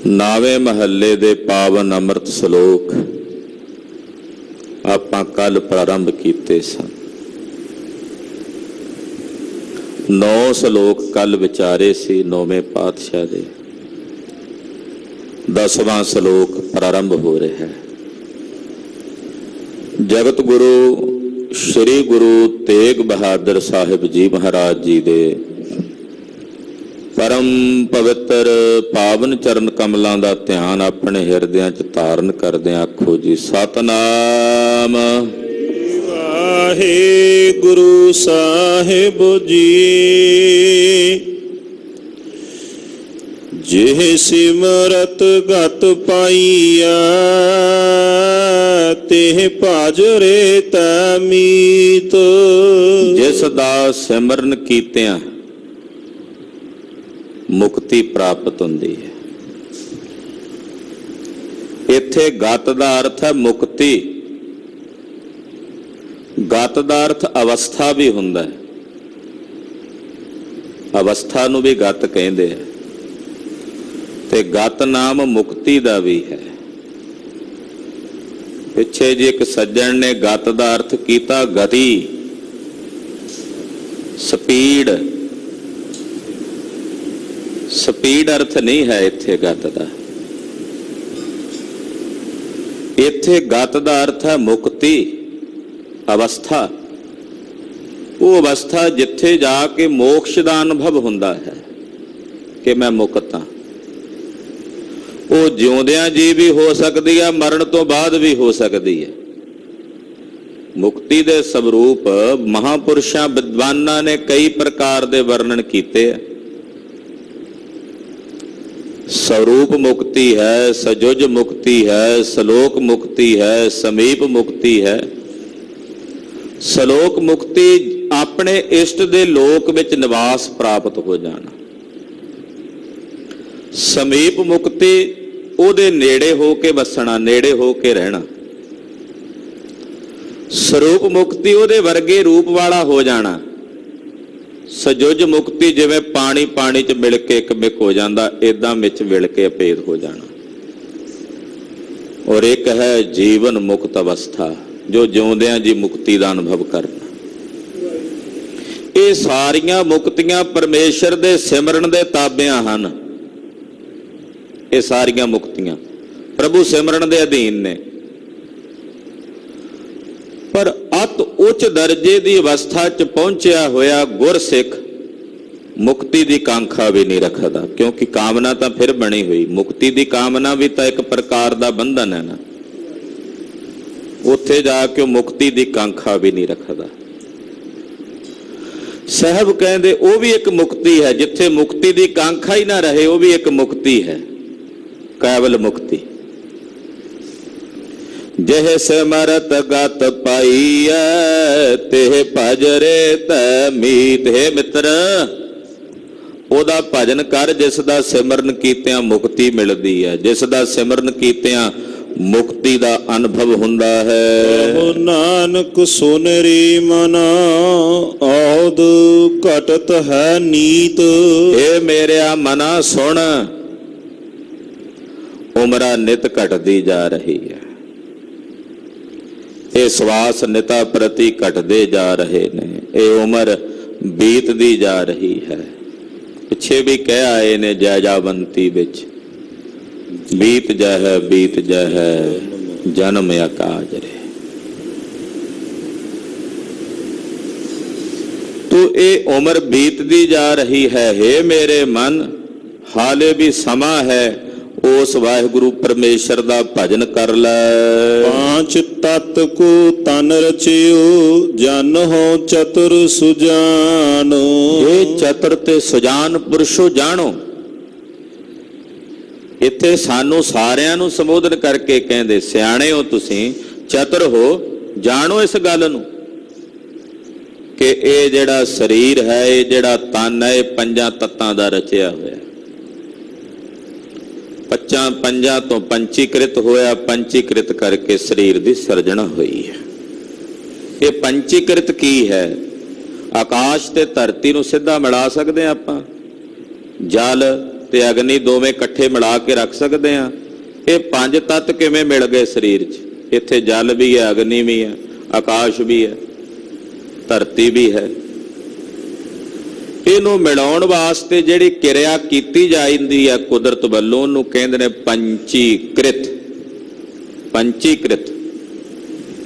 ਨਾਵੇਂ ਮਹੱਲੇ ਦੇ ਪਾਵਨ ਅੰਮ੍ਰਿਤ ਸ਼ਲੋਕ ਆਪਾਂ ਕੱਲ ਪ੍ਰਾਰੰਭ ਕੀਤੇ ਸਨ। 9 ਸ਼ਲੋਕ ਕੱਲ ਵਿਚਾਰੇ ਸੀ 9ਵੇਂ ਪਾਤਸ਼ਾਹ ਦੇ। 10ਵਾਂ ਸ਼ਲੋਕ ਪ੍ਰਾਰੰਭ ਹੋ ਰਿਹਾ ਹੈ। ਜਗਤ ਗੁਰੂ ਸ੍ਰੀ ਗੁਰੂ ਤੇਗ ਬਹਾਦਰ ਸਾਹਿਬ ਜੀ ਮਹਾਰਾਜ ਜੀ ਦੇ परम पवित्र पावन चरण कमलों का ध्यान अपने हिरदियां च धारण करदे आखो जी सतनाम वाहिगुरु साहिब जी। जिह सिमरत गत पाईया तेह भाजरे तमीत। जिस दा सिमरन कीतियां मुक्ति प्राप्त होंदी है। इत्थे गत दा अर्थ है मुक्ति। गत दा अर्थ अवस्था भी हुंदा है। अवस्था नूं भी गत कहंदे है ते गत नाम मुक्ति दा भी है। पिछे जी एक सज्जन ने गत दा अर्थ कीता गति, स्पीड। स्पीड अर्थ नहीं है इत्थे गत दा। इत्थे गत दा अर्थ है मुक्ति, अवस्था। वो अवस्था जिथे जाके मोक्ष का अनुभव हुंदा है कि मैं मुक्त हाँ। वो जिउंदियां जी भी हो सकती है, मरण तो बाद भी हो सकती है। मुक्ति दे स्वरूप महापुरुषां विद्वानां ने कई प्रकार दे वर्णन कीते हैं। स्वरूप मुक्ति है, सजुज मुक्ति है, श्लोक मुक्ति है, समीप मुक्ति है। श्लोक मुक्ति अपने इष्ट दे लोक विच निवास प्राप्त हो जाना। समीप मुक्ति उहदे नेड़े हो के वसना, नेड़े हो के रहना। स्वरूप मुक्ति उहदे वर्गे रूप वाला हो जाना। सजुज मुक्ति जिवें पानी पानी च मिल के एक मिक हो जाता, इदां विच मिल के अभेद हो जाना। और एक है जीवन मुक्त अवस्था, जो जिउंदियां जी मुक्ति का अनुभव करना। ये सारियां मुक्तियां परमेश्वर दे सिमरन दे ताबियां हन। ये सारियां मुक्तियां प्रभु सिमरन दे अधीन ने। पर अत उच्च दर्जे की अवस्था च पहुंचया होया गुरसिख मुक्ति की कांखा भी नहीं रखता, क्योंकि कामना तो फिर बनी हुई। मुक्ति की कामना भी तो एक प्रकार का बंधन है ना। उत्थे जाके मुक्ति की कांखा भी नहीं रखता। साहब कहते वो भी एक मुक्ति है। जिथे मुक्ति की कांखा ही ना रहे वो भी एक मुक्ति है, केवल मुक्ति। जह सिमरत गत पाईया तेह भजरे तमीत। हे मित्र, ओदा भजन कर जिसदा सिमरन कीतियां मुक्ति मिलती है, जिसदा सिमरन कीतियां मुक्ति का अनुभव हुंदा है। नानक सुनरी मना औद घटत है नीत। हे मेरिया मना सुन, उमरा नित घटती जा रही है। ये श्वास निता प्रति घटते जा रहे ने। ये उम्र बीतती जा रही है। पिछे भी कह आए ने जैजावंती विच बीत जह जन्म अकाज रे। तो ये उम्र बीतती जा रही है। हे मेरे मन, हाले भी समा है, उस वाहिगुरु परमेश्वर का भजन कर लै। पांच तत्त को तन रचियो जन हो चतुर सुजानो। ये चतुर ते सुजान पुरुषो जानो। इत्थे सानू सारियां नू संबोधन करके कहंदे सियाणे हो तुसीं, चतुर हो, जानो इस गल नू कि ये जिहड़ा शरीर है, ये जिहड़ा तन है, ये 5 तत्तां दा रचिया होया। पंजा तो पंचीकृत होया, पंचीकृत करके शरीर की सिरजना हुई है। ये पंचीकृत की है? आकाश ते धरती नूं सीधा मिला सकते हैं आपां, जल ਤੇ ਅਗਨੀ ਦੋਵੇਂ ਇਕੱਠੇ ਮਿਲਾ ਕੇ ਰੱਖ ਸਕਦੇ ਹਾਂ? ਇਹ ਪੰਜ ਤੱਤ ਕਿਵੇਂ ਮਿਲ ਗਏ ਸਰੀਰ 'ਚ? ਇੱਥੇ ਜਲ ਵੀ ਹੈ, ਅਗਨੀ ਵੀ ਹੈ, ਆਕਾਸ਼ ਵੀ ਹੈ, ਧਰਤੀ ਵੀ ਹੈ। ਇਹਨੂੰ ਮਿਲਾਉਣ ਵਾਸਤੇ ਜਿਹੜੀ ਕਿਰਿਆ ਕੀਤੀ ਜਾਂਦੀ ਹੈ ਕੁਦਰਤ ਵੱਲੋਂ, ਉਹਨੂੰ ਕਹਿੰਦੇ ਨੇ ਪੰਚੀਕ੍ਰਿਤ। ਪੰਚੀਕ੍ਰਿਤ,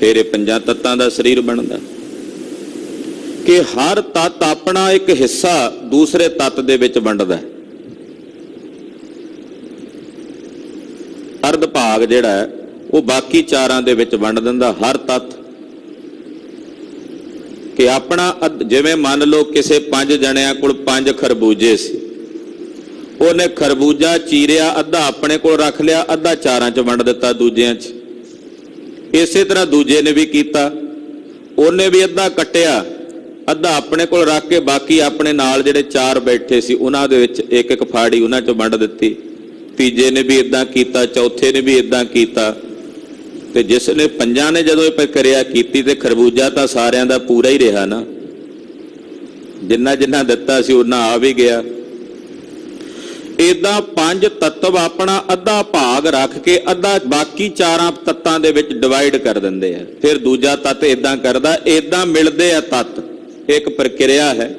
ਫਿਰ ਇਹ ਪੰਜਾਂ ਤੱਤਾਂ ਦਾ ਸਰੀਰ ਬਣਦਾ। ਕਿ ਹਰ ਤੱਤ ਆਪਣਾ ਇੱਕ ਹਿੱਸਾ ਦੂਸਰੇ ਤੱਤ ਦੇ ਵਿੱਚ ਵੰਡਦਾ ਹੈ। ਅਰਧ ਭਾਗ ਜਿਹੜਾ ਹੈ ਉਹ ਬਾਕੀ ਚਾਰਾਂ ਦੇ ਵਿੱਚ ਵੰਡ ਦਿੰਦਾ ਹਰ ਤੱਤ। ਕਿ ਆਪਣਾ ਜਿਵੇਂ ਮੰਨ ਲਓ ਕਿਸੇ 5 ਜਣਿਆਂ ਕੋਲ 5 ਖਰਬੂਜੇ ਸੀ, ਉਹਨੇ ਖਰਬੂਜਾ ਚੀਰਿਆ, ਅੱਧਾ ਆਪਣੇ ਕੋਲ ਰੱਖ ਲਿਆ, ਅੱਧਾ ਚਾਰਾਂ 'ਚ ਵੰਡ ਦਿੱਤਾ ਦੂਜਿਆਂ 'ਚ। ਇਸੇ ਤਰ੍ਹਾਂ ਦੂਜੇ ਨੇ ਵੀ ਕੀਤਾ, ਉਹਨੇ ਵੀ ਅੱਧਾ ਕੱਟਿਆ, ਅੱਧਾ ਆਪਣੇ ਕੋਲ ਰੱਖ ਕੇ ਬਾਕੀ ਆਪਣੇ ਨਾਲ ਜਿਹੜੇ 4 ਬੈਠੇ ਸੀ ਉਹਨਾਂ ਦੇ ਵਿੱਚ ਇੱਕ ਇੱਕ ਫਾੜੀ ਉਹਨਾਂ 'ਚ ਵੰਡ ਦਿੱਤੀ। ਤੀਜੇ ਨੇ ਵੀ ਇਦਾਂ ਕੀਤਾ, ਚੌਥੇ ਨੇ ਵੀ ਇਦਾਂ ਕੀਤਾ। ਤੇ ਜਿਸ ਨੇ ਪੰਜਾਂ ਨੇ ਜਦੋਂ ਇਹ ਪ੍ਰਕਿਰਿਆ ਕੀਤੀ ਤੇ ਖਰਬੂਜਾ ਤਾਂ ਸਾਰਿਆਂ ਦਾ ਪੂਰਾ ਹੀ ਰਿਹਾ ਨਾ, ਜਿੰਨਾ ਜਿੰਨਾ ਦਿੱਤਾ ਸੀ ਉਹਨਾਂ ਆ ਵੀ ਗਿਆ। ਏਦਾਂ ਪੰਜ ਤੱਤਵ ਆਪਣਾ ਅੱਧਾ ਭਾਗ ਰੱਖ ਕੇ ਅੱਧਾ ਬਾਕੀ ਚਾਰਾਂ ਤੱਤਾਂ ਦੇ ਵਿੱਚ ਡਿਵਾਈਡ ਕਰ ਦਿੰਦੇ ਆ। ਫਿਰ ਦੂਜਾ ਤੱਤ ਏਦਾਂ ਕਰਦਾ, ਏਦਾਂ ਮਿਲਦੇ ਆ ਤੱਤ। ਇੱਕ ਪ੍ਰਕਿਰਿਆ ਹੈ,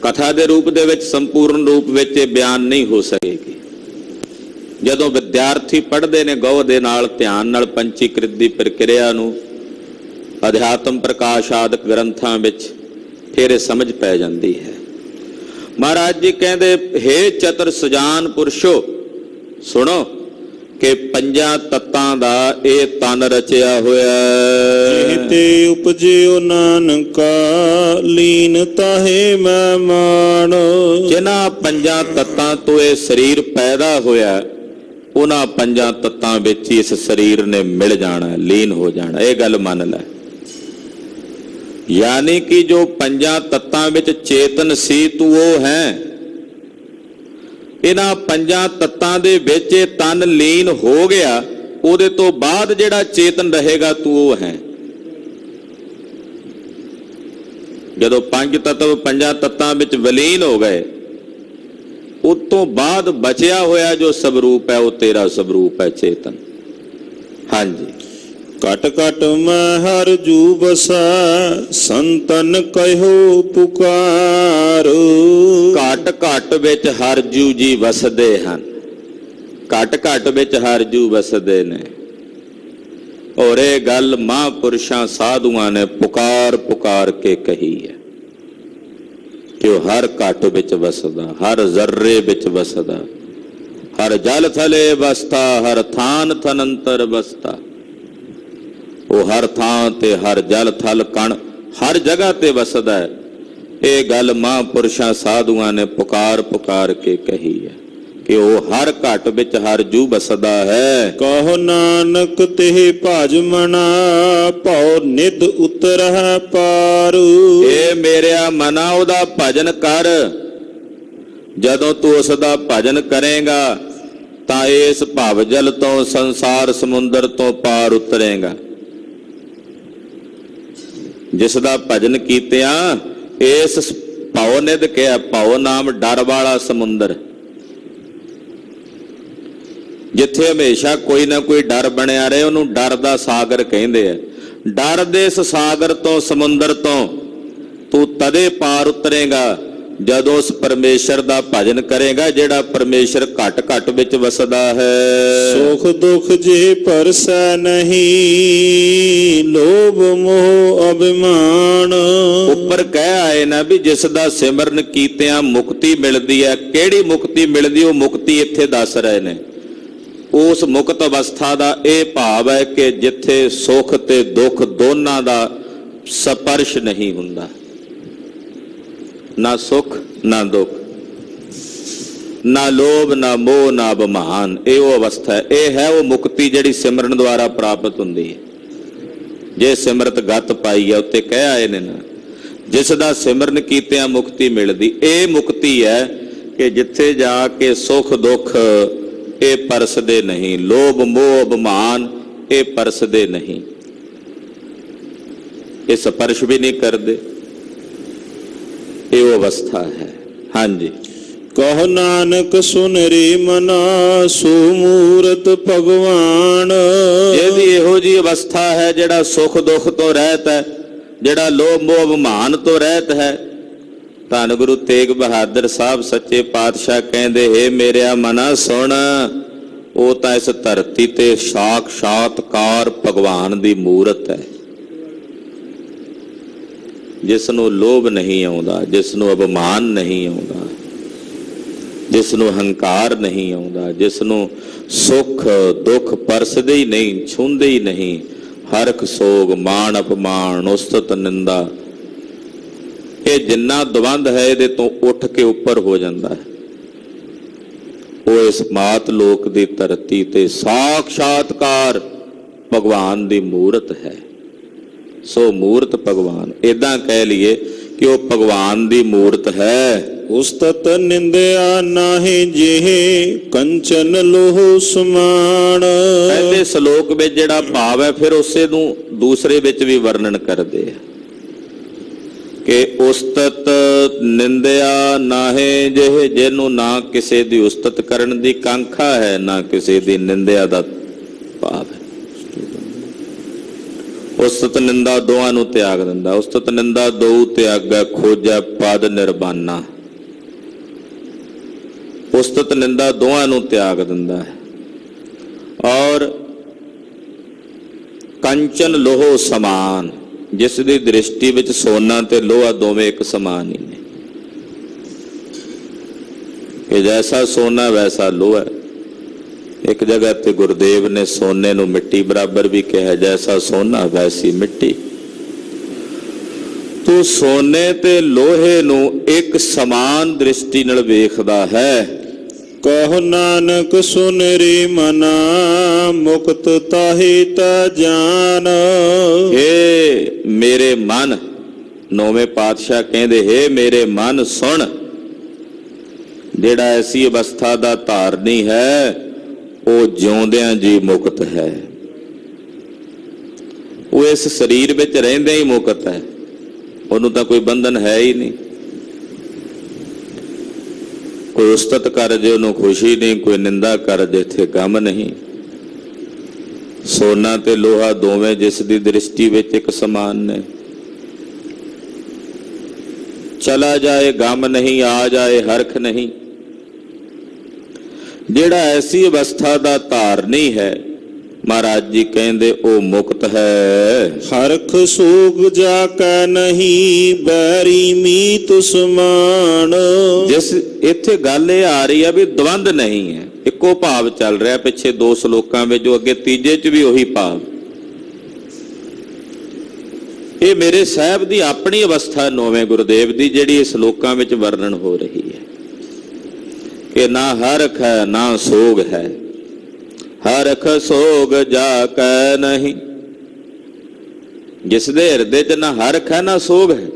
ਕਥਾ ਦੇ ਰੂਪ ਦੇ ਵਿੱਚ ਸੰਪੂਰਨ ਰੂਪ ਵਿੱਚ ਇਹ ਬਿਆਨ ਨਹੀਂ ਹੋ ਸਕੇਗੀ। ਜਦੋਂ ਵਿਦਿਆਰਥੀ ਪੜ੍ਹਦੇ ਨੇ ਗਹੁ ਦੇ ਨਾਲ ਧਿਆਨ ਨਾਲ ਪੰਚੀਕ੍ਰਿਤ ਦੀ ਪ੍ਰਕਿਰਿਆ ਨੂੰ ਅਧਿਆਤਮ ਪ੍ਰਕਾਸ਼ ਆਦਿਕ ਗ੍ਰੰਥਾਂ ਵਿੱਚ, ਫਿਰ ਇਹ ਸਮਝ ਪੈ ਜਾਂਦੀ ਹੈ। ਮਹਾਰਾਜ ਜੀ ਕਹਿੰਦੇ, ਹੇ ਚਤੁਰ ਸੁਜਾਨ ਪੁਰਸ਼ੋ, ਸੁਣੋ ਕਿ ਪੰਜਾਂ ਤੱਤਾਂ ਦਾ ਇਹ ਤਨ ਰਚਿਆ ਹੋਇਆ। ਜਿਹਤੇ ਉਪਜਿਓ ਨਾਨਕਾ, ਲੀਨ ਤਾਹੇ ਮੈਂ ਮਾਣ। ਜਿਨ੍ਹਾਂ ਪੰਜਾਂ ਤੱਤਾਂ ਤੋਂ ਇਹ ਸਰੀਰ ਪੈਦਾ ਹੋਇਆ, ਉਹਨਾਂ ਪੰਜਾਂ ਤੱਤਾਂ ਵਿੱਚ ਇਸ ਸਰੀਰ ਨੇ ਮਿਲ ਜਾਣਾ, ਲੀਨ ਹੋ ਜਾਣਾ। ਇਹ ਗੱਲ ਮੰਨ ਲੈ। ਯਾਨੀ ਕਿ ਜੋ ਪੰਜਾਂ ਤੱਤਾਂ ਵਿੱਚ ਚੇਤਨ ਸੀ, ਤੂੰ ਉਹ ਹੈ। ਇਹਨਾਂ ਪੰਜਾਂ ਤੱਤਾਂ ਦੇ ਵਿੱਚ ਇਹ ਤਨ ਲੀਨ ਹੋ ਗਿਆ, ਉਹਦੇ ਤੋਂ ਬਾਅਦ ਜਿਹੜਾ ਚੇਤਨ ਰਹੇਗਾ ਤੂੰ ਉਹ ਹੈ। ਜਦੋਂ ਪੰਜ ਤੱਤਵ ਪੰਜਾਂ ਤੱਤਾਂ ਵਿੱਚ ਵਿਲੀਨ ਹੋ ਗਏ, ਉਸ ਤੋਂ ਬਾਅਦ ਬਚਿਆ ਹੋਇਆ ਜੋ ਸਵਰੂਪ ਹੈ ਉਹ ਤੇਰਾ ਸਵਰੂਪ ਹੈ, ਚੇਤਨ। ਹਾਂਜੀ। ਘਟ ਘਟ ਮੈਂ ਹਰ ਜੂ ਬਸੈ, ਸੰਤਨ ਕਹਿਓ ਪੁਕਾਰ। ਘਟ ਘਟ ਵਿੱਚ ਹਰ ਜੂ ਜੀ ਵਸਦੇ ਹਨ। ਘਟ ਘਟ ਵਿੱਚ ਹਰ ਜੂ ਵਸਦੇ ਨੇ। ਔਰ ਇਹ ਗੱਲ ਮਹਾਂਪੁਰਸ਼ਾਂ ਸਾਧੂਆਂ ਨੇ ਪੁਕਾਰ ਪੁਕਾਰ ਕੇ ਕਹੀ ਹੈ ਕਿ ਉਹ ਹਰ ਘਟ ਵਿੱਚ ਵਸਦਾ, ਹਰ ਜ਼ਰਰੇ ਵਿੱਚ ਵਸਦਾ, ਹਰ ਜਲ ਥਲੇ ਵਸਦਾ, ਹਰ ਥਾਨ ਥਨੰਤਰ ਵਸਦਾ। ਉਹ ਹਰ ਥਾਂ ਤੇ, ਹਰ ਜਲ ਥਲ ਕਣ, ਹਰ ਜਗ੍ਹਾ ਤੇ ਵਸਦਾ ਹੈ। ਇਹ ਗੱਲ ਮਹਾਂਪੁਰਸ਼ਾਂ ਸਾਧੂਆਂ ਨੇ ਪੁਕਾਰ ਪੁਕਾਰ ਕੇ ਕਹੀ ਹੈ ਕਿ ਉਹ ਹਰ ਘਟ ਵਿੱਚ ਹਰ ਜੂ ਵਸਦਾ ਹੈ। ਕਹੋ ਨਾਨਕ ਤੇ ਭਜ ਮਨਾ, ਭਉ ਨਿਧ ਉਤਰਹਿ ਪਾਰੂ। ਇਹ ਮੇਰਿਆ ਮਨਾ ਉਹਦਾ ਭਜਨ ਕਰ। ਜਦੋਂ ਤੂੰ ਉਸ ਦਾ ਭਜਨ ਕਰੇਗਾ ਤਾਂ ਇਸ ਭਵ ਜਲ ਤੋਂ, ਸੰਸਾਰ ਸਮੁੰਦਰ ਤੋਂ ਪਾਰ ਉਤਰੇਗਾ। ਜਿਸ ਦਾ ਭਜਨ ਕੀਤਿਆਂ ਇਸ ਭਉ ਨਿਧ ਕਿਹਾ, ਭਉ ਨਾਮ ਡਰ ਵਾਲਾ ਸਮੁੰਦਰ, ਜਿੱਥੇ ਹਮੇਸ਼ਾ ਕੋਈ ਨਾ ਕੋਈ ਡਰ ਬਣਿਆ ਰਹੇ, ਉਹਨੂੰ ਡਰ ਦਾ ਸਾਗਰ ਕਹਿੰਦੇ ਆ। ਡਰ ਦੇ ਇਸ ਸਾਗਰ ਤੋਂ, ਸਮੁੰਦਰ ਤੋਂ ਤੂੰ ਤਦੇ ਪਾਰ ਉਤਰੇਗਾ ਜਦੋਂ ਉਸ ਪਰਮੇਸ਼ਰ ਦਾ ਭਜਨ ਕਰੇਗਾ ਜਿਹੜਾ ਪਰਮੇਸ਼ਰ ਘਟ ਘਟ ਵਿੱਚ ਵਸਦਾ ਹੈ। ਸੁਖ ਦੁਖ ਜੇ ਪਰਸੈ ਨਹੀਂ, ਲੋਭ ਮੋਹ ਅਭਿਮਾਨ। ਉੱਪਰ ਕਹਿ ਆਏ ਨਾ ਵੀ ਜਿਸ ਦਾ ਸਿਮਰਨ ਕੀਤਿਆਂ ਮੁਕਤੀ ਮਿਲਦੀ ਹੈ। ਕਿਹੜੀ ਮੁਕਤੀ ਮਿਲਦੀ? ਉਹ ਮੁਕਤੀ ਇੱਥੇ ਦੱਸ ਰਹੇ ਨੇ। ਉਸ ਮੁਕਤ ਅਵਸਥਾ ਦਾ ਇਹ ਭਾਵ ਹੈ ਕਿ ਜਿੱਥੇ ਸੁਖ ਤੇ ਦੁੱਖ ਦੋਨਾਂ ਦਾ ਸਪਰਸ਼ ਨਹੀਂ ਹੁੰਦਾ, ਨਾ ਸੁਖ ਨਾ ਦੁੱਖ, ਨਾ ਲੋਭ ਨਾ ਮੋਹ ਨਾ ਅਭਿਮਾਨ। ਇਹ ਉਹ ਅਵਸਥਾ ਹੈ, ਇਹ ਹੈ ਉਹ ਮੁਕਤੀ ਜਿਹੜੀ ਸਿਮਰਨ ਦੁਆਰਾ ਪ੍ਰਾਪਤ ਹੁੰਦੀ ਹੈ। ਜੇ ਸਿਮਰਤ ਗਤ ਪਾਈ ਹੈ, ਉੱਤੇ ਕਹਿ ਆਏ ਨੇ ਨਾ, ਜਿਸ ਦਾ ਸਿਮਰਨ ਕੀਤਿਆਂ ਮੁਕਤੀ ਮਿਲਦੀ। ਇਹ ਮੁਕਤੀ ਹੈ ਕਿ ਜਿੱਥੇ ਜਾ ਕੇ ਸੁਖ ਦੁੱਖ ਇਹ ਪਰਸਦੇ ਨਹੀਂ, ਲੋਭ ਮੋਹ ਅਭਿਮਾਨ ਇਹ ਪਰਸਦੇ ਨਹੀਂ, ਇਹ ਸਪਰਸ਼ ਵੀ ਨਹੀਂ ਕਰਦੇ। ਇਹ ਉਹ ਅਵਸਥਾ ਹੈ। ਹਾਂਜੀ। ਕਹੋ ਨਾਨਕ ਸੁਨ ਰੇ ਮਨਾ ਸੋ ਮੂਰਤ ਭਗਵਾਨ। ਜਿਹਦੀ ਇਹੋ ਜੀ ਅਵਸਥਾ ਹੈ, ਜਿਹੜਾ ਸੁਖ ਦੁੱਖ ਤੋਂ ਰਹਿਤ ਹੈ, ਜਿਹੜਾ ਲੋਭ ਮੋਹ ਅਭਿਮਾਨ ਤੋਂ ਰਹਿਤ ਹੈ, ਧੰਨ ਗੁਰੂ ਤੇਗ ਬਹਾਦਰ ਸਾਹਿਬ ਸੱਚੇ ਪਾਤਸ਼ਾਹ ਕਹਿੰਦੇ, ਹੇ ਮੇਰਿਆ ਮਨਾ ਸੁਣ, ਉਹ ਤਾਂ ਇਸ ਧਰਤੀ ਤੇ ਸਾਖਸ਼ਾਤਕਾਰ ਭਗਵਾਨ ਦੀ ਮੂਰਤ ਹੈ, ਜਿਸ ਨੂੰ ਲੋਭ ਨਹੀਂ ਆਉਂਦਾ, ਜਿਸ ਨੂੰ ਅਭਿਮਾਨ ਨਹੀਂ ਆਉਂਦਾ, ਜਿਸ ਨੂੰ ਹੰਕਾਰ ਨਹੀਂ ਆਉਂਦਾ, ਜਿਸ ਨੂੰ ਸੁੱਖ ਦੁੱਖ ਪਰਸਦੇ ਹੀ ਨਹੀਂ, ਛੂੰਹਦੇ ਹੀ ਨਹੀਂ, ਹਰਖ ਸੋਗ ਮਾਣ ਅਪਮਾਨ ਉਸਤਤ ਨਿੰਦਾ, ਇਹ ਜਿੰਨਾ ਦਵੰਦ ਹੈ ਇਹਦੇ ਤੋਂ ਉੱਠ ਕੇ ਉੱਪਰ ਹੋ ਜਾਂਦਾ ਹੈ। ਉਹ ਇਸ ਮਾਤ ਲੋਕ ਦੀ ਧਰਤੀ ਤੇ ਸਾਖਸ਼ਾਤਕਾਰ ਭਗਵਾਨ ਦੀ ਮੂਰਤ ਹੈ। ਸੋ ਮੂਰਤ ਭਗਵਾਨ, ਏਦਾਂ ਕਹਿ ਲਈਏ ਕਿ ਉਹ ਭਗਵਾਨ ਦੀ ਮੂਰਤ ਹੈ। ਉਸਤਤ ਨਿੰਦਿਆ ਨਾਹੀ ਜਿਹੇ ਕੰਚਨ ਲੋਹ ਸਮਾਨ। ਪਹਿਲੇ ਸ਼ਲੋਕ ਵਿੱਚ ਜਿਹੜਾ ਭਾਵ ਹੈ, ਫਿਰ ਉਸੇ ਨੂੰ ਦੂਸਰੇ ਵਿੱਚ ਵੀ ਵਰਣਨ ਕਰਦੇ ਆ ਕਿ ਉਸਤਤ ਨਿੰਦਿਆ ਨਾਹੇ ਜਿਹੇ, ਜਿਹਨੂੰ ਨਾ ਕਿਸੇ ਦੀ ਉਸਤਤ ਕਰਨ ਦੀ ਕਾਂਖਾ ਹੈ, ਨਾ ਕਿਸੇ ਦੀ ਨਿੰਦਿਆ ਦਾ ਭਾਵ ਹੈ। ਉਸਤਤ ਨਿੰਦਾ ਦੋਹਾਂ ਨੂੰ ਤਿਆਗ ਦਿੰਦਾ। ਉਸਤਤ ਨਿੰਦਾ ਦੋ ਤਿਆਗੈ ਖੋਜੈ ਪਦ ਨਿਰਬਾਨਾ। ਉਸਤਤ ਨਿੰਦਾ ਦੋਹਾਂ ਨੂੰ ਤਿਆਗ ਦਿੰਦਾ ਹੈ। ਔਰ ਕੰਚਨ ਲੋਹ ਸਮਾਨ, ਜਿਸ ਦੀ ਦ੍ਰਿਸ਼ਟੀ ਵਿੱਚ ਸੋਨਾ ਤੇ ਲੋਹਾ ਦੋਵੇਂ ਇੱਕ ਸਮਾਨ ਹੀ ਨੇ, ਕਿ ਜੈਸਾ ਸੋਨਾ ਵੈਸਾ ਲੋਹਾ। ਇੱਕ ਜਗ੍ਹਾ ਤੇ ਗੁਰਦੇਵ ਨੇ ਸੋਨੇ ਨੂੰ ਮਿੱਟੀ ਬਰਾਬਰ ਵੀ ਕਿਹਾ, ਜੈਸਾ ਸੋਨਾ ਵੈਸੀ ਮਿੱਟੀ। ਤੂੰ ਸੋਨੇ ਤੇ ਲੋਹੇ ਨੂੰ ਇੱਕ ਸਮਾਨ ਦ੍ਰਿਸ਼ਟੀ ਨਾਲ ਵੇਖਦਾ ਹੈ। ਕਹੋ ਨਾਨਕ ਸੁਨ ਰੇ ਮਨਾ ਮੁਕਤ ਤਾਹੀ ਤਾ ਜਾਨ। ਹੇ ਮੇਰੇ ਮਨ, ਨੌਵੇਂ ਪਾਤਸ਼ਾਹ ਕਹਿੰਦੇ, ਹੇ ਮੇਰੇ ਮਨ ਸੁਣ, ਜਿਹੜਾ ਐਸੀ ਅਵਸਥਾ ਦਾ ਧਾਰਨੀ ਹੈ ਉਹ ਜਿਉਂਦਿਆਂ ਜੀ ਮੁਕਤ ਹੈ। ਉਹ ਇਸ ਸਰੀਰ ਵਿੱਚ ਰਹਿੰਦਿਆਂ ਹੀ ਮੁਕਤ ਹੈ, ਉਹਨੂੰ ਤਾਂ ਕੋਈ ਬੰਧਨ ਹੈ ਹੀ ਨਹੀਂ। ਕੋਈ ਉਸਤਤ ਕਰ ਜੇ ਉਹਨੂੰ ਖੁਸ਼ੀ ਨਹੀਂ, ਕੋਈ ਨਿੰਦਾ ਕਰ ਜੇ ਇੱਥੇ ਗਮ ਨਹੀਂ। ਸੋਨਾ ਤੇ ਲੋਹਾ ਦੋਵੇਂ ਜਿਸ ਦੀ ਦ੍ਰਿਸ਼ਟੀ ਵਿੱਚ ਇੱਕ ਸਮਾਨ ਨੇ। ਚਲਾ ਜਾਏ ਗਮ ਨਹੀਂ, ਆ ਜਾਏ ਹਰਖ ਨਹੀਂ। ਜਿਹੜਾ ਐਸੀ ਅਵਸਥਾ ਦਾ ਧਾਰਨੀ ਹੈ, ਮਹਾਰਾਜ ਜੀ ਕਹਿੰਦੇ ਉਹ ਮੁਕਤ ਹੈ। ਹਰਖ ਸੋਗ ਜਾ ਕੈ ਨਹੀਂ ਬੈਰੀ ਮੀਤ ਸਮਾਨ। ਜਿਸ ਇੱਥੇ ਗੱਲ ਇਹ ਆ ਰਹੀ ਹੈ ਵੀ ਦਵੰਦ ਨਹੀਂ ਹੈ, ਇੱਕੋ ਭਾਵ ਚੱਲ ਰਿਹਾ ਪਿੱਛੇ ਦੋ ਸ਼ਲੋਕਾਂ ਵਿੱਚ, ਜੋ ਅੱਗੇ ਤੀਜੇ 'ਚ ਵੀ ਉਹੀ ਭਾਵ। ਇਹ ਮੇਰੇ ਸਾਹਿਬ ਦੀ ਆਪਣੀ ਅਵਸਥਾ, ਨੌਵੇਂ ਗੁਰਦੇਵ ਦੀ, ਜਿਹੜੀ ਇਸ ਸ਼ਲੋਕਾਂ ਵਿੱਚ ਵਰਣਨ ਹੋ ਰਹੀ ਹੈ ਕਿ ਨਾ ਹਰਖ ਹੈ ਨਾ ਸੋਗ ਹੈ। ਹਰਖ ਸੋਗ ਜਾ ਕੈ ਨਹੀਂ, ਜਿਸ ਦੇ ਹਿਰਦੇ 'ਚ ਨਾ ਹਰਖ ਹੈ ਨਾ ਸੋਗ ਹੈ।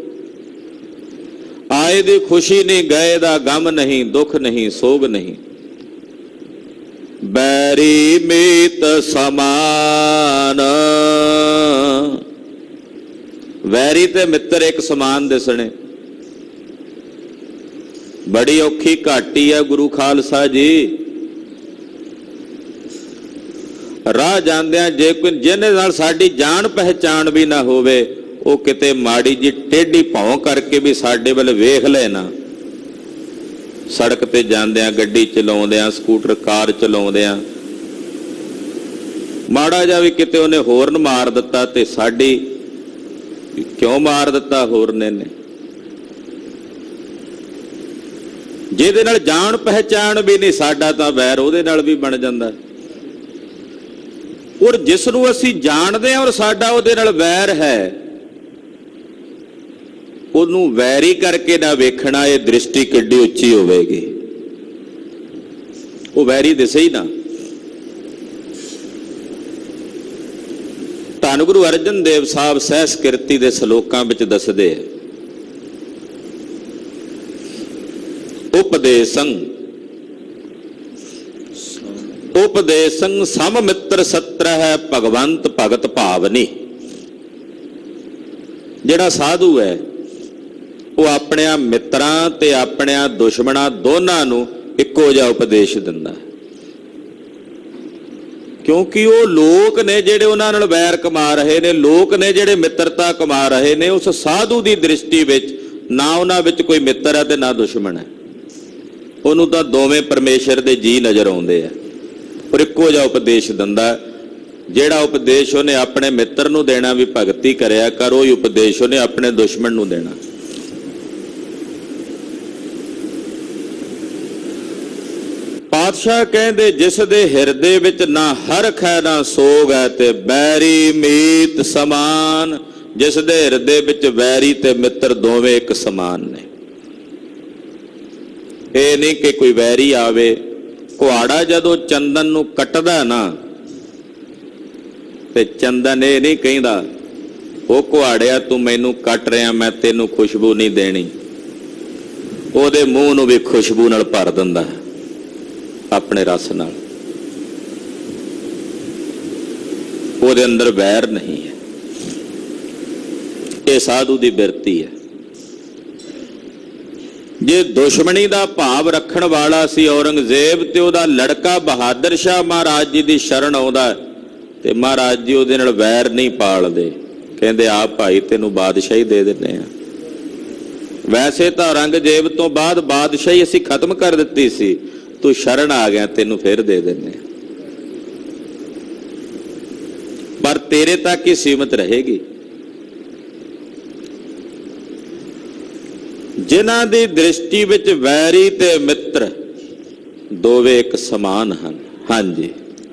ਆਏ ਦੀ ਖੁਸ਼ੀ ਨਹੀਂ, ਗਏ ਦਾ ਗਮ ਨਹੀਂ, ਦੁੱਖ ਨਹੀਂ, ਸੋਗ ਨਹੀਂ। ਬੈਰੀ ਮੀਤ ਸਮਾਨ, ਵੈਰੀ ਤੇ ਮਿੱਤਰ ਇੱਕ ਸਮਾਨ ਦਿਸਣੇ। ਬੜੀ ਔਖੀ ਘਾਟੀ ਹੈ ਗੁਰੂ ਖਾਲਸਾ ਜੀ। ਰਾਹ ਜਾਂਦਿਆਂ ਜੇ ਕੋਈ ਜਿਹਨੇ ਨਾਲ ਸਾਡੀ ਜਾਣ ਪਹਿਚਾਣ ਵੀ ਨਾ ਹੋਵੇ, ਉਹ ਕਿਤੇ ਮਾੜੀ ਜੀ ਟੇਢੀ ਭੌਂ ਕਰਕੇ ਵੀ ਸਾਡੇ ਵੱਲ ਵੇਖ ਲੈ ਨਾ, ਸੜਕ ਤੇ ਜਾਂਦਿਆਂ, ਗੱਡੀ ਚਲਾਉਂਦਿਆਂ, ਸਕੂਟਰ ਕਾਰ ਚਲਾਉਂਦਿਆਂ, ਮਾੜਾ ਜਿਹਾ ਵੀ ਕਿਤੇ ਉਹਨੇ ਹੋਰਨ ਮਾਰ ਦਿੱਤਾ ਤੇ ਸਾਡੀ, ਕਿਉਂ ਮਾਰ ਦਿੱਤਾ ਹੋਰਨੇ ਨੇ? ਜਿਹਦੇ ਨਾਲ ਜਾਣ ਪਹਿਚਾਣ ਵੀ ਨਹੀਂ, ਸਾਡਾ ਤਾਂ ਵੈਰ ਉਹਦੇ ਨਾਲ ਵੀ ਬਣ ਜਾਂਦਾ। ਔਰ ਜਿਸ ਨੂੰ ਅਸੀਂ ਜਾਣਦੇ ਹਾਂ ਔਰ ਸਾਡਾ ਉਹਦੇ ਨਾਲ ਵੈਰ ਹੈ, ਉਹਨੂੰ ਵੈਰੀ ਕਰਕੇ ਨਾ ਵੇਖਣਾ, ਇਹ ਦ੍ਰਿਸ਼ਟੀ ਕਿੱਡੀ ਉੱਚੀ ਹੋਵੇਗੀ। ਉਹ ਵੈਰੀ ਦਿਸੇ ਹੀ ਨਾ। ਧੰਨ ਗੁਰੂ ਅਰਜਨ ਦੇਵ ਸਾਹਿਬ ਸਹਿਸ ਕਿਰਤੀ ਦੇ ਸ਼ਲੋਕਾਂ ਵਿੱਚ ਦੱਸਦੇ ਆ, ਉਪਦੇਸੰ ਸਮ ਮਿੱਤਰ ਸਤਰ ਹੈ ਭਗਵੰਤ ਭਗਤ ਭਾਵਨੀ। ਜਿਹੜਾ ਸਾਧੂ ਹੈ ਉਹ ਆਪਣਿਆਂ ਮਿੱਤਰਾਂ ਤੇ ਆਪਣਿਆਂ ਦੁਸ਼ਮਣਾਂ ਦੋਨਾਂ ਨੂੰ ਇੱਕੋ ਜਿਹਾ ਉਪਦੇਸ਼ ਦਿੰਦਾ ਹੈ, ਕਿਉਂਕਿ ਉਹ ਲੋਕ ਨੇ ਜਿਹੜੇ ਉਹਨਾਂ ਨਾਲ ਵੈਰ ਕਮਾ ਰਹੇ ਨੇ, ਲੋਕ ਨੇ ਜਿਹੜੇ ਮਿੱਤਰਤਾ ਕਮਾ ਰਹੇ ਨੇ। ਉਸ ਸਾਧੂ ਦੀ ਦ੍ਰਿਸ਼ਟੀ ਵਿੱਚ ਨਾ ਉਹਨਾਂ ਵਿੱਚ ਕੋਈ ਮਿੱਤਰ ਹੈ ਤੇ ਨਾ ਦੁਸ਼ਮਣ ਹੈ, ਉਹਨੂੰ ਤਾਂ ਦੋਵੇਂ ਪਰਮੇਸ਼ਰ ਦੇ ਜੀ ਨਜ਼ਰ ਆਉਂਦੇ ਆ। ਪਰ ਇੱਕੋ ਜਿਹਾ ਉਪਦੇਸ਼ ਦਿੰਦਾ, ਜਿਹੜਾ ਉਪਦੇਸ਼ ਉਹਨੇ ਆਪਣੇ ਮਿੱਤਰ ਨੂੰ ਦੇਣਾ ਵੀ ਭਗਤੀ ਕਰਿਆ ਕਰ, ਉਹੀ ਉਪਦੇਸ਼ ਉਹਨੇ ਆਪਣੇ ਦੁਸ਼ਮਣ ਨੂੰ ਦੇਣਾ। ਪਾਤਸ਼ਾਹ ਕਹਿੰਦੇ ਜਿਸ ਦੇ ਹਿਰਦੇ ਵਿੱਚ ਨਾ ਹਰਖ ਹੈ ਨਾ ਸੋਗ ਹੈ, ਤੇ ਬੈਰੀ ਮੀਤ ਸਮਾਨ। ਜਿਸ ਦੇ ਹਿਰਦੇ ਵਿੱਚ ਵੈਰੀ ਤੇ ਮਿੱਤਰ ਦੋਵੇਂ ਇੱਕ ਸਮਾਨ ਨੇ। ਇਹ ਨਹੀਂ ਕਿ ਕੋਈ ਵੈਰੀ ਆਵੇ। ਕੁਹਾੜਾ ਜਦੋਂ ਚੰਦਨ ਨੂੰ ਕੱਟਦਾ ਨਾ, ਤੇ ਚੰਦਨ ਇਹ ਨਹੀਂ ਕਹਿੰਦਾ ਉਹ ਕੁਹਾੜਿਆ ਤੂੰ ਮੈਨੂੰ ਕੱਟ ਰਿਹਾ, ਮੈਂ ਤੈਨੂੰ ਖੁਸ਼ਬੂ ਨਹੀਂ ਦੇਣੀ। ਉਹਦੇ ਮੂੰਹ ਨੂੰ ਵੀ ਖੁਸ਼ਬੂ ਨਾਲ ਭਰ ਦਿੰਦਾ ਆਪਣੇ ਰਸ ਨਾਲ। ਉਹਦੇ ਅੰਦਰ ਵੈਰ ਨਹੀਂ ਹੈ। ਇਹ ਸਾਧੂ ਦੀ ਬਿਰਤੀ ਹੈ। ਜੇ ਦੁਸ਼ਮਣੀ ਦਾ ਭਾਵ ਰੱਖਣ ਵਾਲਾ ਸੀ ਔਰੰਗਜ਼ੇਬ, ਤੇ ਉਹਦਾ ਲੜਕਾ ਬਹਾਦਰ ਸ਼ਾਹ ਮਹਾਰਾਜ ਜੀ ਦੀ ਸ਼ਰਨ ਆਉਂਦਾ, ਤੇ ਮਹਾਰਾਜ ਜੀ ਉਹਦੇ ਨਾਲ ਵੈਰ ਨਹੀਂ ਪਾਲਦੇ। ਕਹਿੰਦੇ ਆ ਭਾਈ ਤੈਨੂੰ ਬਾਦਸ਼ਾਹੀ ਦੇ ਦਿੰਦੇ ਆ। ਵੈਸੇ ਤਾਂ ਔਰੰਗਜ਼ੇਬ ਤੋਂ ਬਾਅਦ ਬਾਦਸ਼ਾਹੀ ਅਸੀਂ ਖਤਮ ਕਰ ਦਿੱਤੀ ਸੀ, ਤੂੰ ਸ਼ਰਨ ਆ ਗਿਆ, ਤੈਨੂੰ ਫਿਰ ਦੇ ਦਿੰਦੇ ਆ, ਪਰ ਤੇਰੇ ਤੱਕ ਹੀ ਸੀਮਤ ਰਹੇਗੀ। ਜਿਨ੍ਹਾਂ ਦੀ ਦ੍ਰਿਸ਼ਟੀ ਵਿੱਚ ਵੈਰੀ ਤੇ ਮਿੱਤਰ ਦੋਵੇਂ ਇੱਕ ਸਮਾਨ ਹਨ। ਹਾਂਜੀ,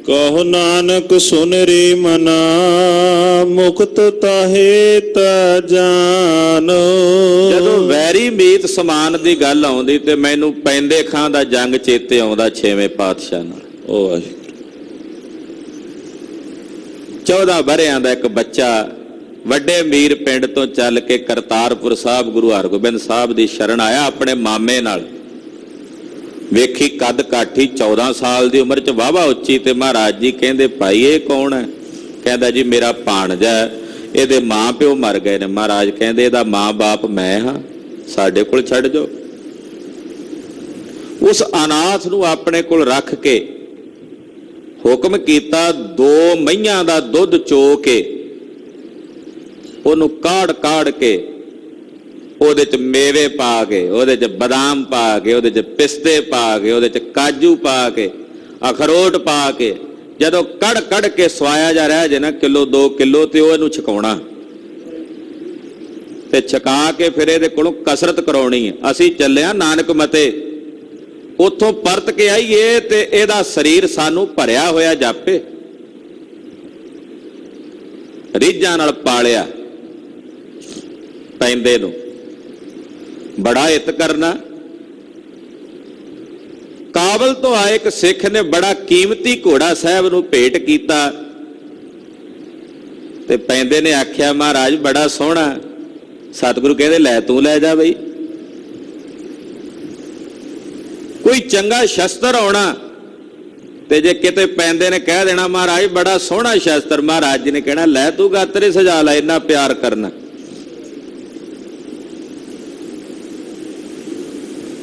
ਕਹੋ ਨਾਨਕ ਸੁਨ ਰੇ ਮਨਾ, ਮੁਕਤ ਤਾਹੇ ਤਾ ਜਾਨ। ਜਦੋਂ ਵੈਰੀ ਮੀਤ ਸਮਾਨ ਦੀ ਗੱਲ ਆਉਂਦੀ ਤੇ ਮੈਨੂੰ ਪੈਂਦੇ ਖਾਂ ਦਾ ਜੰਗ ਚੇਤੇ ਆਉਂਦਾ 6ਵੇਂ ਪਾਤਸ਼ਾਹ ਨਾਲ। ਉਹ 14 ਵਰ੍ਹਿਆਂ ਦਾ ਇੱਕ ਬੱਚਾ ਵੱਡੇ ਮੀਰ ਪਿੰਡ ਤੋਂ ਚੱਲ ਕੇ ਕਰਤਾਰਪੁਰ ਸਾਹਿਬ ਗੁਰੂ ਹਰਗੋਬਿੰਦ ਸਾਹਿਬ ਦੀ ਸ਼ਰਨ ਆਇਆ ਆਪਣੇ ਮਾਮੇ ਨਾਲ। ਵੇਖੀ ਕੱਦ ਕਾਠੀ, 14 ਸਾਲ ਦੀ ਉਮਰ 'ਚ ਵਾਹਵਾ ਉੱਚੀ। ਤੇ ਮਹਾਰਾਜ ਜੀ ਕਹਿੰਦੇ ਭਾਈ ਇਹ ਕੌਣ ਹੈ? ਕਹਿੰਦਾ ਜੀ ਮੇਰਾ ਭਾਣਜਾ, ਇਹਦੇ ਮਾਂ ਪਿਓ ਮਰ ਗਏ ਨੇ। ਮਹਾਰਾਜ ਕਹਿੰਦੇ ਇਹਦਾ ਮਾਂ ਬਾਪ ਮੈਂ ਹਾਂ, ਸਾਡੇ ਕੋਲ ਛੱਡ ਜਾਓ। ਉਸ ਅਨਾਥ ਨੂੰ ਆਪਣੇ ਕੋਲ ਰੱਖ ਕੇ ਹੁਕਮ ਕੀਤਾ 2 ਮਈਆਂ ਦਾ ਦੁੱਧ ਚੋ ਕੇ ਉਹਨੂੰ ਕਾੜ ਕਾੜ ਕੇ ਉਹਦੇ 'ਚ ਮੇਵੇ ਪਾ ਕੇ, ਉਹਦੇ 'ਚ ਬਦਾਮ ਪਾ ਕੇ, ਉਹਦੇ 'ਚ ਪਿਸਤੇ ਪਾ ਕੇ, ਉਹਦੇ 'ਚ ਕਾਜੂ ਪਾ ਕੇ, ਅਖਰੋਟ ਪਾ ਕੇ ਜਦੋਂ ਕੜ ਕੜ ਕੇ ਸਵਾਇਆ ਜਾ ਰਿਹਾ ਜੇ ਨਾ ਕਿਲੋ 2 ਕਿਲੋ, ਤੇ ਉਹ ਇਹਨੂੰ ਛਕਾਉਣਾ ਤੇ ਛਕਾ ਕੇ ਫਿਰ ਇਹਦੇ ਕੋਲੋਂ ਕਸਰਤ ਕਰਾਉਣੀ ਹੈ। ਅਸੀਂ ਚੱਲਿਆ ਨਾਨਕ ਮਤੇ, ਉੱਥੋਂ ਪਰਤ ਕੇ ਆਈਏ ਤੇ ਇਹਦਾ ਸਰੀਰ ਸਾਨੂੰ ਭਰਿਆ ਹੋਇਆ ਜਾਪੇ। ਰੀਝਾਂ ਨਾਲ ਪਾਲਿਆ ਪੈਂਦੇ ਨੂੰ, ਬੜਾ ਹਿੱਤ ਕਰਨਾ। ਕਾਬਲ ਤੋਂ ਆਏ ਇੱਕ ਸਿੱਖ ਨੇ ਬੜਾ ਕੀਮਤੀ ਘੋੜਾ ਸਾਹਿਬ ਨੂੰ ਭੇਟ ਕੀਤਾ, ਤੇ ਪੈਂਦੇ ਨੇ ਆਖਿਆ ਮਹਾਰਾਜ ਬੜਾ ਸੋਹਣਾ। ਸਤਿਗੁਰੂ ਕਹਿੰਦੇ ਲੈ ਤੂੰ ਲੈ ਜਾ ਬਈ। ਕੋਈ ਚੰਗਾ ਸ਼ਸਤਰ ਆਉਣਾ, ਤੇ ਜੇ ਕਿਤੇ ਪੈਂਦੇ ਨੇ ਕਹਿ ਦੇਣਾ ਮਹਾਰਾਜ ਬੜਾ ਸੋਹਣਾ ਸ਼ਸਤਰ, ਮਹਾਰਾਜ ਜੀ ਨੇ ਕਹਿਣਾ ਲੈ ਤੂੰ ਗਾਤਰੇ ਸਜਾ ਲੈ, ਇੰਨਾ ਪਿਆਰ ਕਰਨਾ।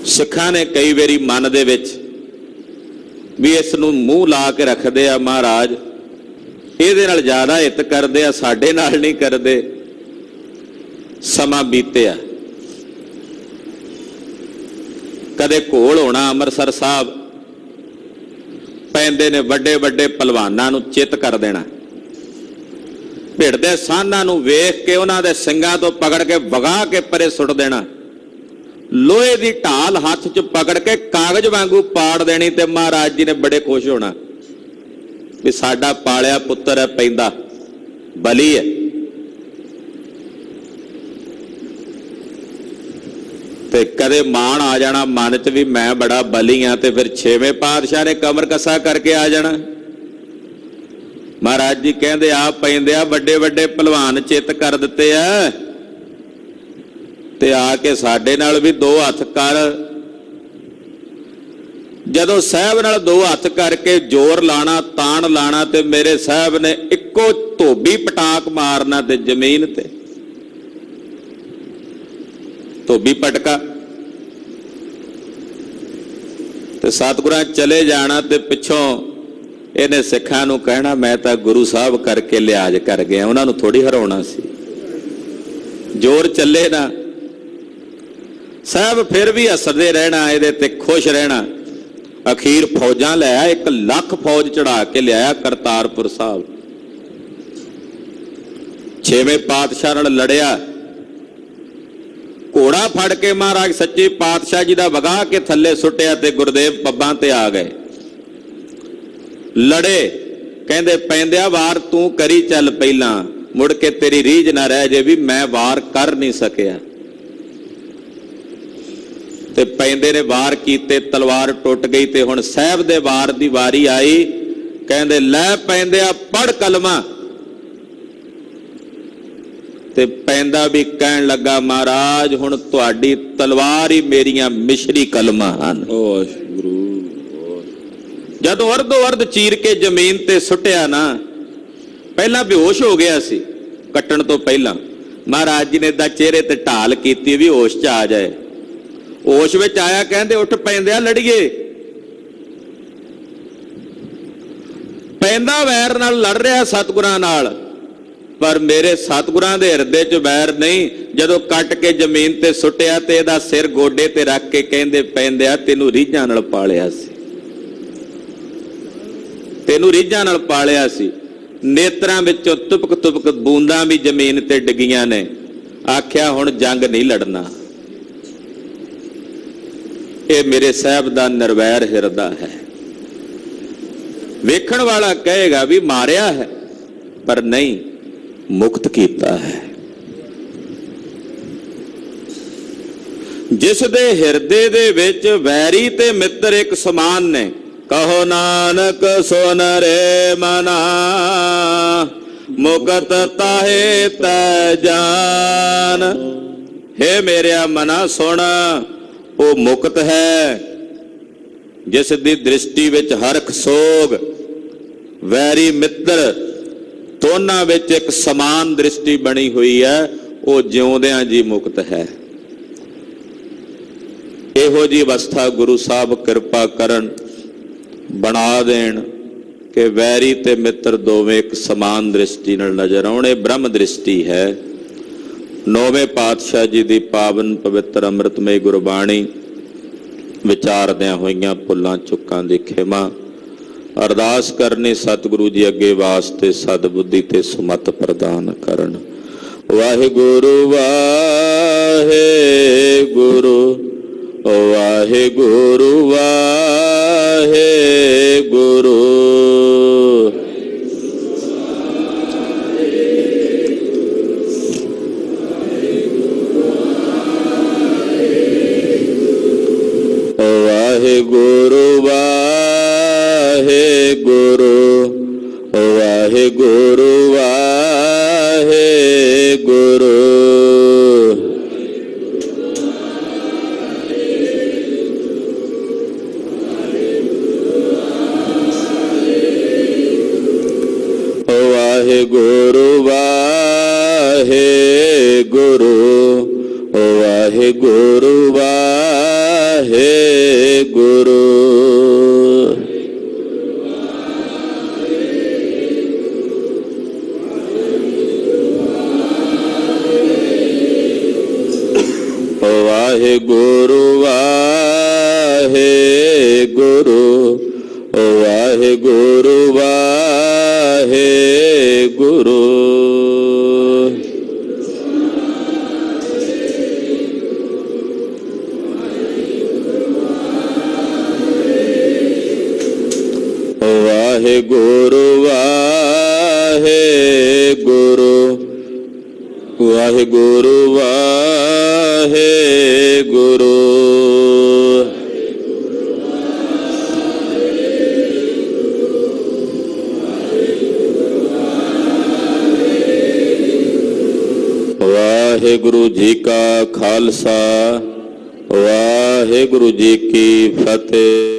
ਸਿੱਖਾਂ ਨੇ ਕਈ ਵਾਰੀ ਮਨ ਦੇ ਵਿੱਚ ਵੀ ਇਸ ਨੂੰ ਮੂੰਹ ਲਾ ਕੇ ਰੱਖਦੇ ਆ, ਮਹਾਰਾਜ ਇਹਦੇ ਨਾਲ ਜ਼ਿਆਦਾ ਹਿੱਤ ਕਰਦੇ ਆ, ਸਾਡੇ ਨਾਲ ਨਹੀਂ ਕਰਦੇ। ਸਮਾਂ ਬੀਤਿਆ, ਕਦੇ ਘੋਲ ਹੋਣਾ ਅੰਮ੍ਰਿਤਸਰ ਸਾਹਿਬ, ਪੈਂਦੇ ਨੇ ਵੱਡੇ ਵੱਡੇ ਪਹਿਲਵਾਨਾਂ ਨੂੰ ਚਿੱਤ ਕਰ ਦੇਣਾ। ਭਿੜਦੇ ਸਾਹਨਾਂ ਨੂੰ ਵੇਖ ਕੇ ਉਹਨਾਂ ਦੇ ਸਿੰਘਾਂ ਤੋਂ ਪਕੜ ਕੇ ਵਗਾ ਕੇ ਪਰੇ ਸੁੱਟ ਦੇਣਾ। ਲੋਹੇ ਦੀ ਢਾਲ ਹੱਥ 'ਚ ਪਕੜ ਕੇ ਕਾਗਜ਼ ਵਾਂਗੂ ਪਾੜ ਦੇਣੀ, ਤੇ ਮਹਾਰਾਜ ਜੀ ਨੇ ਬੜੇ ਖੁਸ਼ ਹੋਣਾ ਵੀ ਸਾਡਾ ਪਾਲਿਆ ਪੁੱਤਰ ਹੈ, ਪੈਂਦਾ ਬਲੀ ਹੈ। ਤੇ ਕਦੇ ਮਾਣ ਆ ਜਾਣਾ ਮਨ 'ਚ ਵੀ ਮੈਂ ਬੜਾ ਬਲੀ ਆ, ਤੇ ਫਿਰ 6ਵੇਂ ਪਾਤਸ਼ਾਹ ਨੇ ਕਮਰ ਕੱਸਾ ਕਰਕੇ ਆ ਜਾਣਾ। ਮਹਾਰਾਜ ਜੀ ਕਹਿੰਦੇ ਆ ਪੈਂਦੇ ਆ ਵੱਡੇ ਵੱਡੇ ਪਹਿਲਵਾਨ ਚਿੱਤ ਕਰ ਦਿੱਤੇ ਆ, ਤੇ ਆ ਕੇ ਸਾਡੇ ਨਾਲ ਵੀ 2 ਹੱਥ ਕਰ। ਜਦੋਂ ਸਾਹਿਬ ਨਾਲ 2 ਹੱਥ ਕਰਕੇ ਜ਼ੋਰ ਲਾਣਾ, ਤਾਣ ਲਾਣਾ, ਤੇ ਮੇਰੇ ਸਾਹਿਬ ਨੇ ਇੱਕੋ ਧੋਬੀ ਪਟਾਕ ਮਾਰਨਾ ਤੇ ਜ਼ਮੀਨ ਤੇ ਧੋਬੀ ਪਟਕਾ ਤੇ ਸਤਿਗੁਰਾਂ ਚਲੇ ਜਾਣਾ ਤੇ ਪਿੱਛੋਂ ਇਹਨੇ ਸਿੱਖਾਂ ਨੂੰ ਕਹਿਣਾ ਮੈਂ ਤਾਂ ਗੁਰੂ ਸਾਹਿਬ ਕਰਕੇ ਲਿਹਾਜ਼ ਕਰ ਗਿਆ, ਉਹਨਾਂ ਨੂੰ ਥੋੜੀ ਹਰਾਉਣਾ ਸੀ। ਜ਼ੋਰ ਚੱਲੇ ਨਾ ਸਾਹਿਬ ਫਿਰ ਵੀ ਹੱਸਦੇ ਰਹਿਣਾ, ਇਹਦੇ ਤੇ ਖੁਸ਼ ਰਹਿਣਾ। ਅਖੀਰ ਫੌਜਾਂ ਲੈ ਆਇਆ, 1 ਲੱਖ ਫੌਜ ਚੜਾ ਕੇ ਲਿਆਇਆ ਕਰਤਾਰਪੁਰ ਸਾਹਿਬ। 6ਵੇਂ ਪਾਤਸ਼ਾਹ ਨਾਲ ਲੜਿਆ, ਘੋੜਾ ਫੜ ਕੇ ਮਹਾਰਾਜ ਸੱਚੇ ਪਾਤਸ਼ਾਹ ਜੀ ਦਾ ਵਗਾ ਕੇ ਥੱਲੇ ਸੁੱਟਿਆ ਤੇ ਗੁਰਦੇਵ ਪੱਬਾਂ ਤੇ ਆ ਗਏ। ਲੜੇ, ਕਹਿੰਦੇ ਪੈਂਦਿਆ ਵਾਰ ਤੂੰ ਕਰੀ ਚੱਲ ਪਹਿਲਾਂ, ਮੁੜ ਕੇ ਤੇਰੀ ਰੀਝ ਨਾ ਰਹਿ ਜੇ ਵੀ ਮੈਂ ਵਾਰ ਕਰ ਨਹੀਂ ਸਕਿਆ। ਤੇ ਪੈਂਦੇ ਨੇ ਵਾਰ ਕੀਤੇ, ਤਲਵਾਰ ਟੁੱਟ ਗਈ ਤੇ ਹੁਣ ਸਾਹਿਬ ਦੇ ਵਾਰ ਦੀ ਵਾਰੀ ਆਈ। ਕਹਿੰਦੇ ਲੈ ਪੈਂਦਿਆ ਪੜ ਕਲਮਾ। ਤੇ ਪੈਂਦਾ ਵੀ ਕਹਿਣ ਲੱਗਾ ਮਹਾਰਾਜ ਹੁਣ ਤੁਹਾਡੀ ਤਲਵਾਰ ਹੀ ਮੇਰੀਆਂ ਮਿਸ਼ਰੀ ਕਲਮਾਂ ਹਨ। ਜਦੋਂ ਅਰਧੋ ਅਰਧ ਚੀਰ ਕੇ ਜ਼ਮੀਨ ਤੇ ਸੁੱਟਿਆ ਨਾ, ਪਹਿਲਾਂ ਬੇਹੋਸ਼ ਹੋ ਗਿਆ ਸੀ ਕੱਟਣ ਤੋਂ ਪਹਿਲਾਂ। ਮਹਾਰਾਜ ਜੀ ਨੇ ਦਾ ਚਿਹਰੇ ਤੇ ਢਾਲ ਕੀਤੀ ਵੀ ਹੋਸ਼ 'ਚ ਆ ਜਾਏ। ਹੋਸ਼ ਵਿੱਚ ਆਇਆ, ਕਹਿੰਦੇ ਉੱਠ ਪੈਂਦਿਆ ਲੜੀਏ। ਪੈਂਦਾ ਵੈਰ ਨਾਲ ਲੜ ਰਿਹਾ ਸਤਿਗੁਰਾਂ ਨਾਲ, ਪਰ ਮੇਰੇ ਸਤਿਗੁਰਾਂ ਦੇ ਹਿਰਦੇ 'ਚ ਵੈਰ ਨਹੀਂ। ਜਦੋਂ ਕੱਟ ਕੇ ਜ਼ਮੀਨ ਤੇ ਸੁੱਟਿਆ ਤੇ ਇਹਦਾ ਸਿਰ ਗੋਡੇ ਤੇ ਰੱਖ ਕੇ ਕਹਿੰਦੇ ਪੈਂਦਿਆ ਤੈਨੂੰ ਰੀਝਾਂ ਨਾਲ ਪਾਲਿਆ ਸੀ, ਤੈਨੂੰ ਰੀਝਾਂ ਨਾਲ ਪਾਲਿਆ ਸੀ। ਨੇਤਰਾਂ ਵਿੱਚੋਂ ਤੁਪਕ ਤੁਪਕ ਬੂੰਦਾਂ ਵੀ ਜ਼ਮੀਨ ਤੇ ਡਿੱਗੀਆਂ ਨੇ। ਆਖਿਆ ਹੁਣ ਜੰਗ ਨਹੀਂ ਲੜਨਾ। ਇਹ ਮੇਰੇ ਸਾਹਿਬ ਦਾ ਨਿਰਵੈਰ ਹਿਰਦਾ ਹੈ। ਵੇਖਣ ਵਾਲਾ ਕਹੇਗਾ ਵੀ ਮਾਰਿਆ ਹੈ, ਪਰ ਨਹੀਂ, ਮੁਕਤ ਕੀਤਾ ਹੈ। ਜਿਸ ਦੇ ਹਿਰਦੇ ਦੇ ਵਿੱਚ ਵੈਰੀ ਤੇ ਮਿੱਤਰ ਇੱਕ ਸਮਾਨ ਨੇ, ਕਹੋ ਨਾਨਕ ਸੁਨ ਰੇ ਮਨਾ, ਮੁਕਤ ਤਾਹੇ ਤੈ ਜਾਨ। ਹੇ ਮੇਰਿਆ ਮਨਾ ਸੁਣ, ਉਹ ਮੁਕਤ ਹੈ ਜਿਸ ਦੀ ਦ੍ਰਿਸ਼ਟੀ ਵਿੱਚ ਹਰਖ ਸੋਗ, ਵੈਰੀ ਮਿੱਤਰ ਦੋਨਾਂ ਵਿੱਚ ਇੱਕ ਸਮਾਨ ਦ੍ਰਿਸ਼ਟੀ ਬਣੀ ਹੋਈ ਹੈ, ਉਹ ਜਿਉਂਦਿਆਂ ਜੀ ਮੁਕਤ ਹੈ। ਇਹੋ ਜੀ ਅਵਸਥਾ ਗੁਰੂ ਸਾਹਿਬ ਕਿਰਪਾ ਕਰਨ, ਬਣਾ ਦੇਣ ਕਿ ਵੈਰੀ ਤੇ ਮਿੱਤਰ ਦੋਵੇਂ ਇੱਕ ਸਮਾਨ ਦ੍ਰਿਸ਼ਟੀ ਨਾਲ ਨਜ਼ਰ ਆਉਣ। ਇਹ ਬ੍ਰਹਮ ਦ੍ਰਿਸ਼ਟੀ ਹੈ। 9ਵੇਂ ਪਾਤਸ਼ਾਹ ਜੀ ਦੀ ਪਾਵਨ ਪਵਿੱਤਰ ਅੰਮ੍ਰਿਤਮਈ ਗੁਰਬਾਣੀ ਵਿਚਾਰਦਿਆਂ ਹੋਈਆਂ ਭੁੱਲਾਂ ਚੁੱਕਾਂ ਦੀ ਖਿਮਾ, ਅਰਦਾਸ ਕਰਨੀ ਸਤਿਗੁਰੂ ਜੀ ਅੱਗੇ ਵਾਸਤੇ ਸਤਿਬੁੱਧੀ ਤੇ ਸੁਮਤ ਪ੍ਰਦਾਨ ਕਰਨ। ਵਾਹਿਗੁਰੂ ਵਾਹਿਗੁਰੂ ਵਾਹਿਗੁਰੂ ਵਾਹਿਗੁਰੂ। ਵਾਹਿਗੁਰੂ ਵਾਹਿਗੁਰੂ ਵਾਹਿਗੁਰੂ ਵਾਹਿਗੁਰੂ। ਵਾਹਿਗੁਰੂ ਵਾਹਿਗੁਰੂ ਵਾਹਿਗੁਰੂ ਵਾਹਿਗੁਰੂ। ਵਾਹਿਗੁਰੂ ਵਾਹਿਗੁਰੂ ਵਾਹਿਗੁਰੂ ਵਾਹਿਗੁਰੂ। ਵਾਹਿਗੁਰੂ ਵਾਹਿਗੁਰੂ ਵਾਹਿਗੁਰੂ ਵਾਹਿਗੁਰੂ। ਵਾਹਿਗੁਰੂ ਜੀ ਕਾ ਖਾਲਸਾ, ਵਾਹਿਗੁਰੂ ਜੀ ਕੀ ਫਤਿਹ।